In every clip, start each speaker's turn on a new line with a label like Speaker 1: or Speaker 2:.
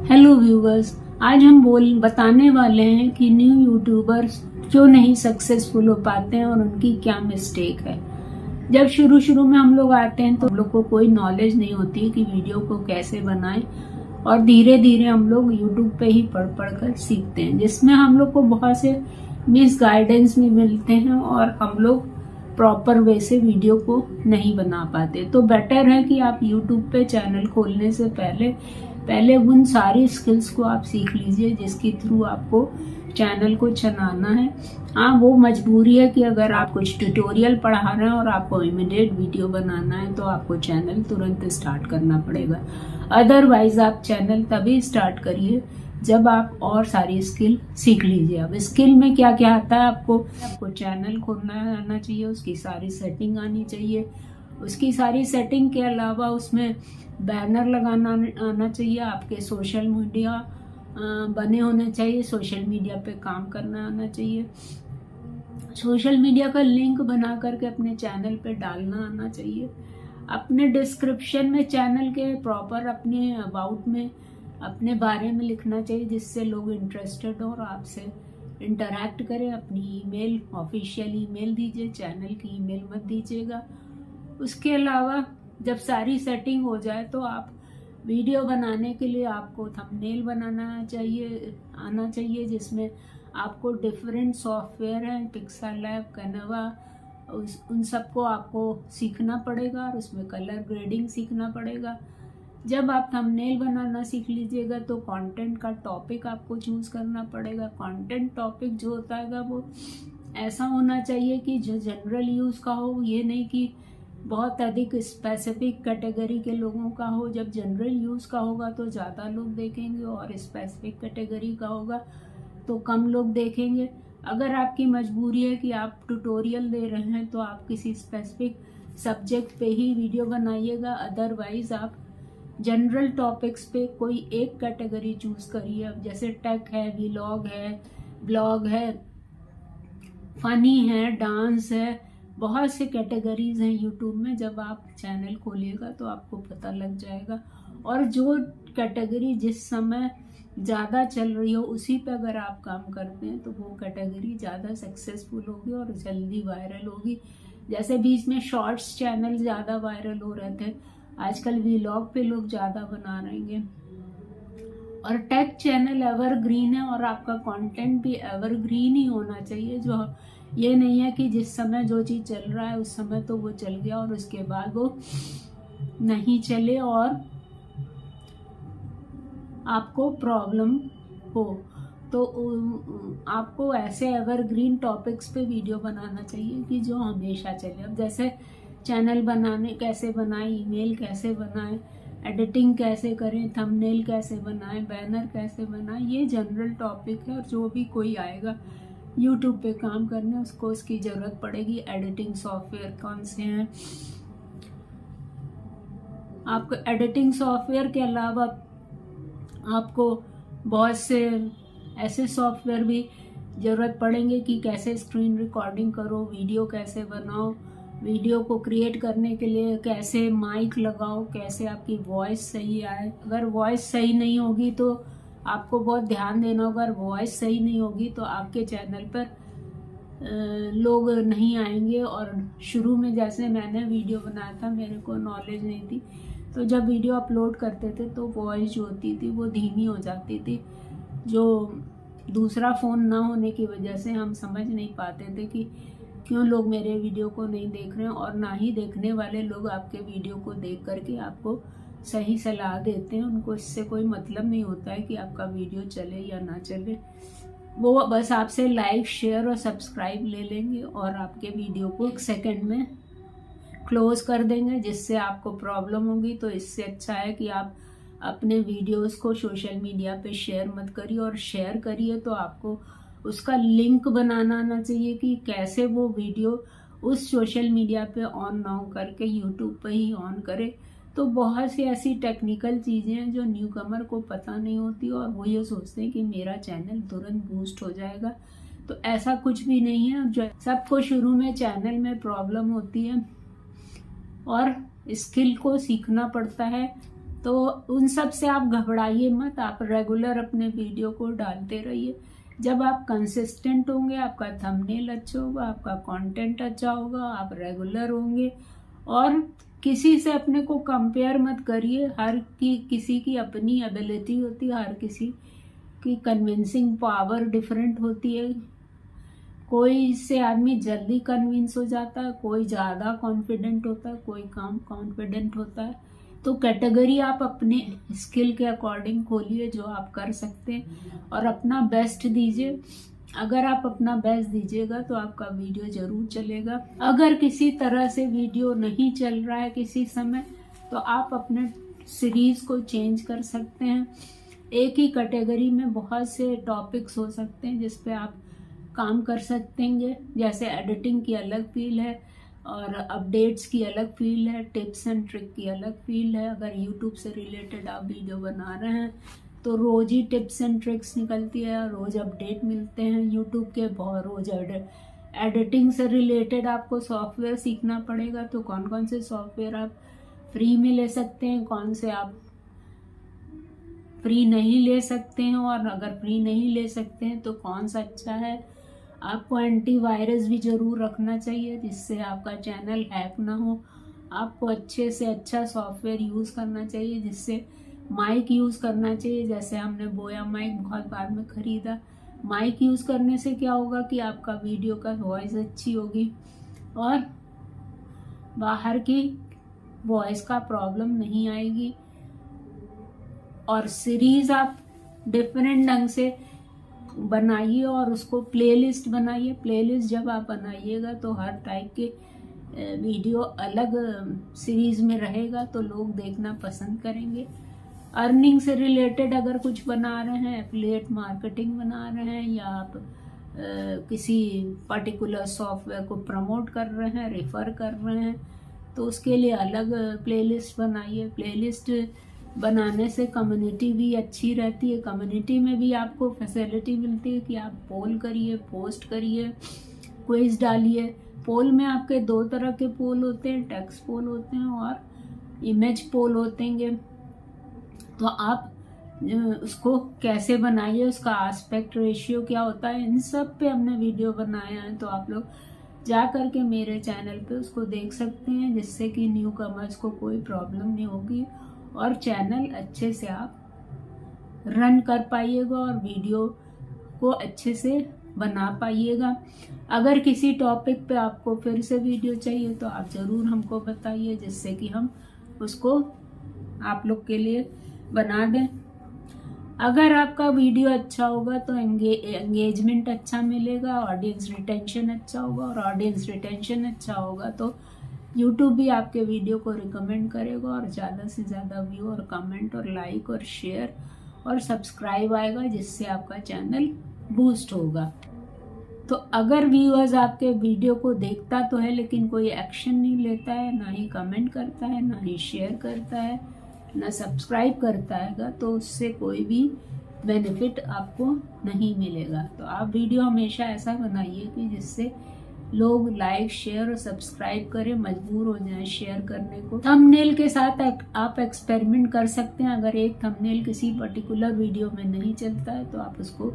Speaker 1: Hello viewers, आज हम बताने वाले हैं कि न्यू यूट्यूबर्स क्यों नहीं सक्सेसफुल हो पाते हैं और उनकी क्या मिस्टेक है। जब शुरू में हम लोग आते हैं तो हम लोग को कोई नॉलेज नहीं होती कि वीडियो को कैसे बनाएं, और धीरे धीरे हम लोग यूट्यूब पे ही पढ़ कर सीखते हैं, जिसमें हम लोग को बहुत से मिस गाइडेंस भी मिलते हैं और हम लोग प्रॉपर वे से वीडियो को नहीं बना पाते। तो बेटर है कि आप यूट्यूब पे चैनल खोलने से पहले उन सारी स्किल्स को आप सीख लीजिए जिसके थ्रू आपको चैनल को चलाना है। हाँ, वो मजबूरी है कि अगर आप कुछ ट्यूटोरियल पढ़ा रहे हैं और आपको इमीडिएट वीडियो बनाना है तो आपको चैनल तुरंत स्टार्ट करना पड़ेगा। अदरवाइज आप चैनल तभी स्टार्ट करिए जब आप और सारी स्किल सीख लीजिए। अब स्किल में क्या क्या आता है, आपको चैनल खोलना आना चाहिए, उसकी सारी सेटिंग आनी चाहिए। उसकी सारी सेटिंग के अलावा उसमें बैनर लगाना आना चाहिए, आपके सोशल मीडिया बने होने चाहिए, सोशल मीडिया पे काम करना आना चाहिए, सोशल मीडिया का लिंक बना करके अपने चैनल पे डालना आना चाहिए, अपने डिस्क्रिप्शन में चैनल के प्रॉपर अपने अबाउट में अपने बारे में लिखना चाहिए जिससे लोग इंटरेस्टेड हो और आपसे इंटरैक्ट करें। अपनी ईमेल, ऑफिशियल ईमेल दीजिए, चैनल की ईमेल मत दीजिएगा। उसके अलावा जब सारी सेटिंग हो जाए तो आप वीडियो बनाने के लिए आपको थंबनेल बनाना आना चाहिए जिसमें आपको डिफरेंट सॉफ्टवेयर हैं, पिक्सेललैब, कैनवा, उन सबको आपको सीखना पड़ेगा और उसमें कलर ग्रेडिंग सीखना पड़ेगा। जब आप थंबनेल बनाना सीख लीजिएगा तो कंटेंट का टॉपिक आपको चूज करना पड़ेगा। कंटेंट टॉपिक जो होता है वो ऐसा होना चाहिए कि जो जनरल यूज का हो, ये नहीं कि बहुत अधिक स्पेसिफिक कैटेगरी के लोगों का हो। जब जनरल यूज का होगा तो ज़्यादा लोग देखेंगे और स्पेसिफिक कैटेगरी का होगा तो कम लोग देखेंगे। अगर आपकी मजबूरी है कि आप ट्यूटोरियल दे रहे हैं तो आप किसी स्पेसिफिक सब्जेक्ट पे ही वीडियो बनाइएगा, अदरवाइज आप जनरल टॉपिक्स पे कोई एक कैटेगरी चूज करिए। अब जैसे टेक है, व्लॉग है, ब्लॉग है, फनी है, डांस है, बहुत से कैटेगरीज हैं यूट्यूब में। जब आप चैनल खोलिएगा तो आपको पता लग जाएगा और जो कैटेगरी जिस समय ज़्यादा चल रही हो उसी पे अगर आप काम करते हैं तो वो कैटेगरी ज़्यादा सक्सेसफुल होगी और जल्दी वायरल होगी। जैसे बीच में शॉर्ट्स चैनल ज़्यादा वायरल हो रहे थे, आजकल व्लॉग पे लोग ज़्यादा बना रहे हैं। और टेक चैनल एवरग्रीन है और आपका कंटेंट भी एवरग्रीन ही होना चाहिए। जो ये नहीं है कि जिस समय जो चीज़ चल रहा है उस समय तो वो चल गया और उसके बाद वो नहीं चले और आपको प्रॉब्लम हो। तो आपको ऐसे एवरग्रीन टॉपिक्स पे वीडियो बनाना चाहिए कि जो हमेशा चले। अब जैसे चैनल कैसे बनाएं, ईमेल कैसे बनाएं, एडिटिंग कैसे करें, थंबनेल कैसे बनाएं, बैनर कैसे बनाएं, ये जनरल टॉपिक है और जो भी कोई आएगा यूट्यूब पे काम करने उसको उसकी ज़रूरत पड़ेगी। एडिटिंग सॉफ्टवेयर कौन से हैं, आपको एडिटिंग सॉफ्टवेयर के अलावा आपको बहुत से ऐसे सॉफ्टवेयर भी ज़रूरत पड़ेंगे कि कैसे स्क्रीन रिकॉर्डिंग करो, वीडियो कैसे बनाओ, वीडियो को क्रिएट करने के लिए कैसे माइक लगाओ, कैसे आपकी वॉइस सही आए। अगर वॉइस सही नहीं होगी तो आपको बहुत ध्यान देना होगा। अगर वॉइस सही नहीं होगी तो आपके चैनल पर लोग नहीं आएंगे। और शुरू में जैसे मैंने वीडियो बनाया था, मेरे को नॉलेज नहीं थी, तो जब वीडियो अपलोड करते थे तो वॉइस जो होती थी वो धीमी हो जाती थी। जो दूसरा फ़ोन ना होने की वजह से हम समझ नहीं पाते थे कि क्यों लोग मेरे वीडियो को नहीं देख रहे हैं, और ना ही देखने वाले लोग आपके वीडियो को देख करके आपको सही सलाह देते हैं। उनको इससे कोई मतलब नहीं होता है कि आपका वीडियो चले या ना चले, वो बस आपसे लाइक, शेयर और सब्सक्राइब ले लेंगे और आपके वीडियो को एक सेकंड में क्लोज कर देंगे, जिससे आपको प्रॉब्लम होगी। तो इससे अच्छा है कि आप अपने वीडियोस को सोशल मीडिया पे शेयर मत करिए, और शेयर करिए तो आपको उसका लिंक बनाना आना चाहिए कि कैसे वो वीडियो उस सोशल मीडिया पे ऑन ना हो करके यूट्यूब पे ही ऑन करे। तो बहुत सी ऐसी टेक्निकल चीज़ें हैं जो न्यू कमर को पता नहीं होती और वो ये सोचते हैं कि मेरा चैनल तुरंत बूस्ट हो जाएगा। तो ऐसा कुछ भी नहीं है। जो सबको शुरू में चैनल में प्रॉब्लम होती है और स्किल को सीखना पड़ता है। तो उन सब से आप घबराइए मत, आप रेगुलर अपने वीडियो को डालते रहिए। जब आप कंसिस्टेंट होंगे, आपका थंबनेल अच्छा होगा, आपका कंटेंट अच्छा होगा, आप रेगुलर होंगे। और किसी से अपने को कंपेयर मत करिए, किसी की अपनी एबिलिटी होती है, हर किसी की कन्विंसिंग पावर डिफरेंट होती है। कोई से आदमी जल्दी कन्विंस हो जाता है, कोई ज़्यादा कॉन्फिडेंट होता है, कोई कम कॉन्फिडेंट होता है। तो कैटेगरी आप अपने स्किल के अकॉर्डिंग खोलिए जो आप कर सकते हैं और अपना बेस्ट दीजिए। अगर आप अपना बेस्ट दीजिएगा तो आपका वीडियो जरूर चलेगा। अगर किसी तरह से वीडियो नहीं चल रहा है किसी समय, तो आप अपने सीरीज को चेंज कर सकते हैं। एक ही कैटेगरी में बहुत से टॉपिक्स हो सकते हैं जिस पे आप काम कर सकते हैं। जैसे एडिटिंग की अलग फील्ड है और अपडेट्स की अलग फील्ड है, टिप्स एंड ट्रिक की अलग फील्ड है। अगर यूट्यूब से रिलेटेड आप वीडियो बना रहे हैं तो रोज ही टिप्स एंड ट्रिक्स निकलती है, रोज अपडेट मिलते हैं यूट्यूब के बहुत। रोज एडिटिंग से रिलेटेड आपको सॉफ्टवेयर सीखना पड़ेगा, तो कौन कौन से सॉफ्टवेयर आप फ्री में ले सकते हैं, कौन से आप फ्री नहीं ले सकते हैं, और अगर फ्री नहीं ले सकते हैं तो कौन सा अच्छा है। आपको एंटीवायरस भी जरूर रखना चाहिए जिससे आपका चैनल हैक ना हो। आपको अच्छे से अच्छा सॉफ्टवेयर यूज़ करना चाहिए, जिससे माइक यूज़ करना चाहिए। जैसे हमने बोया माइक बहुत बाद में ख़रीदा। माइक यूज़ करने से क्या होगा कि आपका वीडियो का वॉइस अच्छी होगी और बाहर की वॉइस का प्रॉब्लम नहीं आएगी। और सीरीज आप डिफरेंट ढंग से बनाइए और उसको प्लेलिस्ट बनाइए। प्लेलिस्ट जब आप बनाइएगा तो हर टाइप के वीडियो अलग सीरीज में रहेगा, तो लोग देखना पसंद करेंगे। अर्निंग से रिलेटेड अगर कुछ बना रहे हैं, एफिलिएट मार्केटिंग बना रहे हैं, या आप किसी पर्टिकुलर सॉफ्टवेयर को प्रमोट कर रहे हैं, रेफर कर रहे हैं, तो उसके लिए अलग प्लेलिस्ट बनाइए। प्लेलिस्ट बनाने से कम्युनिटी भी अच्छी रहती है। कम्युनिटी में भी आपको फैसिलिटी मिलती है कि आप पोल करिए, पोस्ट करिए, क्विज डालिए। पोल में आपके दो तरह के पोल होते हैं, टेक्स्ट पोल होते हैं और इमेज पोल होते हैं। तो आप उसको कैसे बनाइए, उसका एस्पेक्ट रेशियो क्या होता है, इन सब पे हमने वीडियो बनाया है। तो आप लोग जा करके मेरे चैनल पे उसको देख सकते हैं, जिससे कि न्यू कमर्स को कोई प्रॉब्लम नहीं होगी और चैनल अच्छे से आप रन कर पाइएगा और वीडियो को अच्छे से बना पाइएगा। अगर किसी टॉपिक पे आपको फिर से वीडियो चाहिए तो आप ज़रूर हमको बताइए, जिससे कि हम उसको आप लोग के लिए बना दें। अगर आपका वीडियो अच्छा होगा तो एंगेजमेंट अच्छा मिलेगा, ऑडियंस रिटेंशन अच्छा होगा, और ऑडियंस रिटेंशन अच्छा होगा तो यूट्यूब भी आपके वीडियो को रिकमेंड करेगा और ज़्यादा से ज़्यादा व्यू और कमेंट और लाइक और शेयर और सब्सक्राइब आएगा, जिससे आपका चैनल बूस्ट होगा। तो अगर व्यूअर्स आपके वीडियो को देखता तो है लेकिन कोई एक्शन नहीं लेता है, ना ही कमेंट करता है, ना ही शेयर करता है, ना सब्सक्राइब करता है, तो उससे कोई भी बेनिफिट आपको नहीं मिलेगा। तो आप वीडियो हमेशा ऐसा बनाइए कि जिससे लोग लाइक, शेयर और सब्सक्राइब करें, मजबूर हो जाएं शेयर करने को। थंबनेल के साथ आप एक्सपेरिमेंट कर सकते हैं। अगर एक थंबनेल किसी पर्टिकुलर वीडियो में नहीं चलता है तो आप उसको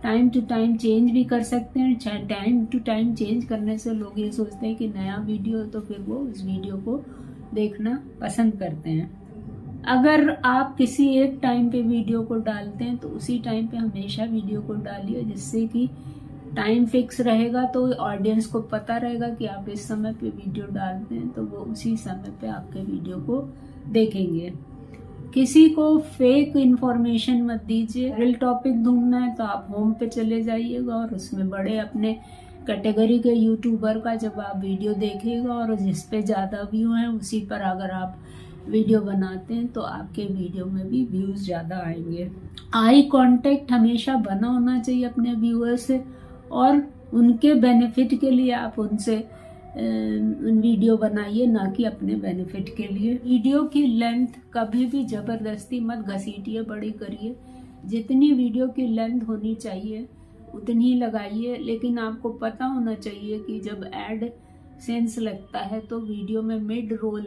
Speaker 1: टाइम टू टाइम चेंज भी कर सकते हैं। टाइम टू टाइम चेंज करने से लोग ये सोचते हैं कि नया वीडियो, तो फिर वो उस वीडियो को देखना पसंद करते हैं। अगर आप किसी एक टाइम पे वीडियो को डालते हैं तो उसी टाइम पे हमेशा वीडियो को डालिए, जिससे कि टाइम फिक्स रहेगा तो ऑडियंस को पता रहेगा कि आप इस समय पे वीडियो डालते हैं, तो वो उसी समय पे आपके वीडियो को देखेंगे। किसी को फेक इंफॉर्मेशन मत दीजिए। रियल टॉपिक ढूंढना है तो आप होम पे चले जाइएगा और उसमें बड़े अपने कैटेगरी के यूट्यूबर का जब आप वीडियो देखिएगा और जिस पे ज़्यादा व्यू हैं उसी पर अगर आप वीडियो बनाते हैं तो आपके वीडियो में भी व्यूज़ ज़्यादा आएंगे। आई कांटेक्ट हमेशा बना होना चाहिए अपने व्यूअर से, और उनके बेनिफिट के लिए आप उनसे वीडियो बनाइए, ना कि अपने बेनिफिट के लिए। वीडियो की लेंथ कभी भी ज़बरदस्ती मत घसीटिए, बड़ी करिए। जितनी वीडियो की लेंथ होनी चाहिए उतनी ही लगाइए, लेकिन आपको पता होना चाहिए कि जब ऐड सेंस लगता है तो वीडियो में मिड रोल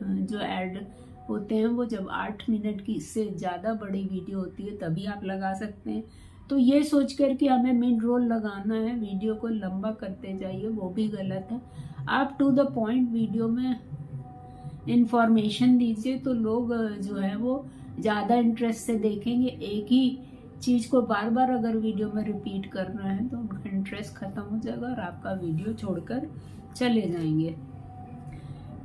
Speaker 1: जो ऐड होते हैं वो जब 8 मिनट की इससे ज़्यादा बड़ी वीडियो होती है तभी आप लगा सकते हैं। तो ये सोच कर कि हमें मिड रोल लगाना है, वीडियो को लंबा करते जाइए, वो भी गलत है। आप टू द पॉइंट वीडियो में इंफॉर्मेशन दीजिए तो लोग जो है वो ज़्यादा इंटरेस्ट से देखेंगे। एक ही चीज़ को बार बार अगर वीडियो में रिपीट करना है तो उनका इंटरेस्ट ख़त्म हो जाएगा और आपका वीडियो छोड़कर चले जाएंगे।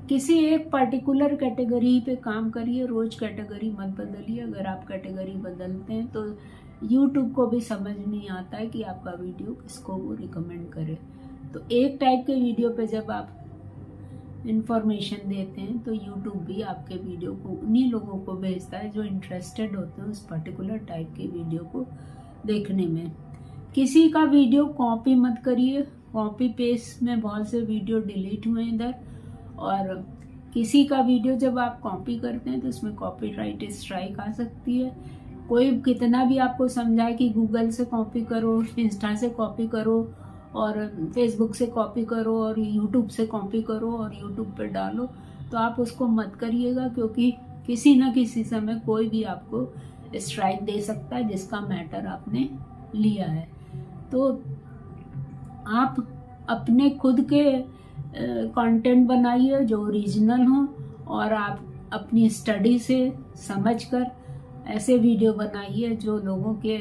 Speaker 1: किसी एक पर्टिकुलर कैटेगरी पे काम करिए, रोज कैटेगरी मत बदलिए। अगर आप कैटेगरी बदलते हैं तो यूट्यूब को भी समझ नहीं आता है कि आपका वीडियो किसको वो रिकमेंड करे। तो एक टाइप के वीडियो पे जब आप इंफॉर्मेशन देते हैं तो यूट्यूब भी आपके वीडियो को उन्हीं लोगों को भेजता है जो इंटरेस्टेड होते हैं उस पर्टिकुलर टाइप के वीडियो को देखने में। किसी का वीडियो कॉपी मत करिए, कॉपी पेस्ट में बहुत से वीडियो डिलीट हुए इधर। और किसी का वीडियो जब आप कॉपी करते हैं तो उसमें कॉपीराइट स्ट्राइक आ सकती है। कोई कितना भी आपको समझाए कि गूगल से कॉपी करो, इंस्टा से कॉपी करो और फेसबुक से कॉपी करो और यूट्यूब से कॉपी करो और यूट्यूब पे डालो, तो आप उसको मत करिएगा, क्योंकि किसी न किसी समय कोई भी आपको स्ट्राइक दे सकता है जिसका मैटर आपने लिया है। तो आप अपने खुद के कंटेंट बनाइए जो ओरिजिनल हो और आप अपनी स्टडी से समझकर ऐसे वीडियो बनाइए जो लोगों के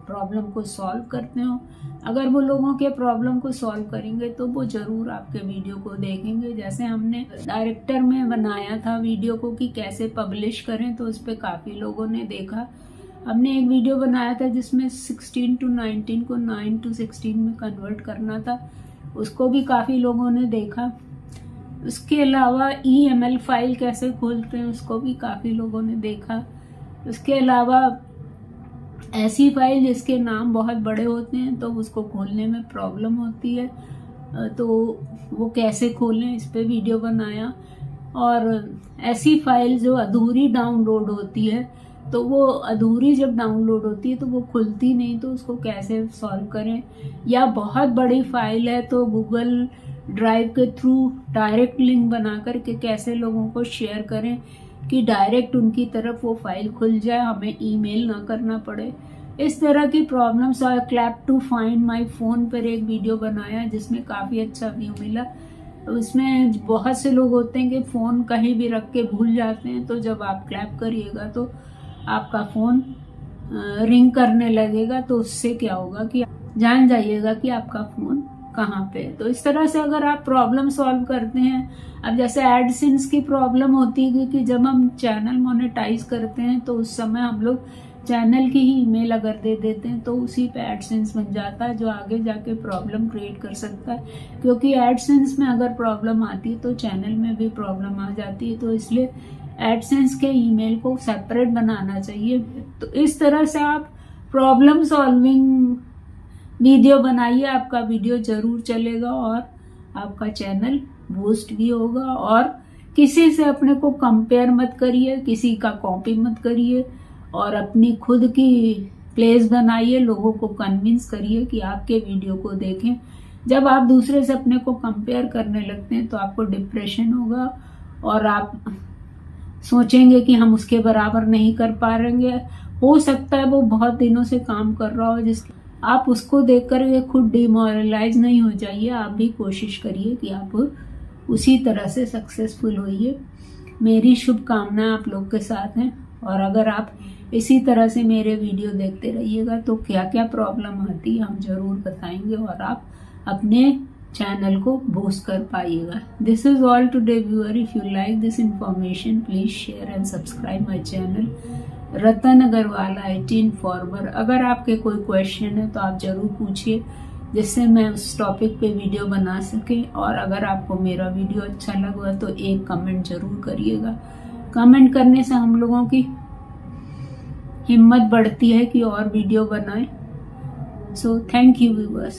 Speaker 1: प्रॉब्लम को सॉल्व करते हो। अगर वो लोगों के प्रॉब्लम को सॉल्व करेंगे तो वो ज़रूर आपके वीडियो को देखेंगे। जैसे हमने डायरेक्टर में बनाया था वीडियो को कि कैसे पब्लिश करें, तो उस पर काफ़ी लोगों ने देखा। हमने एक वीडियो बनाया था जिसमें 16 to 19 को 9 to 16 में कन्वर्ट करना था, उसको भी काफ़ी लोगों ने देखा। उसके अलावा EML फाइल कैसे खोलते हैं उसको भी काफ़ी लोगों ने देखा। उसके अलावा ऐसी फाइल जिसके नाम बहुत बड़े होते हैं तो उसको खोलने में प्रॉब्लम होती है, तो वो कैसे खोलें इस पे वीडियो बनाया। और ऐसी फाइल जो अधूरी डाउनलोड होती है, तो वो अधूरी जब डाउनलोड होती है तो वो खुलती नहीं, तो उसको कैसे सॉल्व करें। या बहुत बड़ी फाइल है तो गूगल ड्राइव के थ्रू डायरेक्ट लिंक बना करके कैसे लोगों को शेयर करें कि डायरेक्ट उनकी तरफ वो फाइल खुल जाए, हमें ईमेल ना करना पड़े। इस तरह की प्रॉब्लम्स। और clap to find my phone पर एक वीडियो बनाया जिसमें काफ़ी अच्छा व्यू मिला। उसमें बहुत से लोग होते हैं कि फ़ोन कहीं भी रख के भूल जाते हैं, तो जब आप क्लैप करिएगा तो आपका फ़ोन रिंग करने लगेगा, तो उससे क्या होगा कि जान जाइएगा कि आपका फ़ोन कहाँ पे। तो इस तरह से अगर आप प्रॉब्लम सॉल्व करते हैं। अब जैसे एडसेंस की प्रॉब्लम होती है कि जब हम चैनल मोनेटाइज करते हैं तो उस समय हम लोग चैनल की ही ईमेल अगर दे देते हैं तो उसी पे एडसेंस बन जाता है, जो आगे जाके प्रॉब्लम क्रिएट कर सकता है। क्योंकि एडसेंस में अगर प्रॉब्लम आती है तो चैनल में भी प्रॉब्लम आ जाती है, तो इसलिए एडसेंस के ईमेल को सेपरेट बनाना चाहिए। तो इस तरह से आप प्रॉब्लम सॉल्विंग वीडियो बनाइए, आपका वीडियो जरूर चलेगा और आपका चैनल बूस्ट भी होगा। और किसी से अपने को कंपेयर मत करिए, किसी का कॉपी मत करिए और अपनी खुद की प्लेस बनाइए। लोगों को कन्विंस करिए कि आपके वीडियो को देखें। जब आप दूसरे से अपने को कंपेयर करने लगते हैं तो आपको डिप्रेशन होगा और आप सोचेंगे कि हम उसके बराबर नहीं कर पा रहे। हो सकता है वो बहुत दिनों से काम कर रहा हो, जिसके आप उसको देखकर के खुद डिमोरलाइज नहीं हो जाइए। आप भी कोशिश करिए कि आप उसी तरह से सक्सेसफुल होइए। मेरी शुभकामनाएं आप लोग के साथ हैं। और अगर आप इसी तरह से मेरे वीडियो देखते रहिएगा तो क्या क्या प्रॉब्लम आती है हम जरूर बताएंगे और आप अपने चैनल को बूस्ट कर पाइएगा। This is all today viewer. If you like this information please share and subscribe my channel Ratan Agarwal IT informer. अगर आपके कोई क्वेश्चन है तो आप जरूर पूछिए, जिससे मैं उस टॉपिक पे वीडियो बना सके। और अगर आपको मेरा वीडियो अच्छा लगा तो एक कमेंट जरूर करिएगा। कमेंट करने से हम लोगों की हिम्मत बढ़ती है कि और वीडियो बनाएं। So thank you viewers.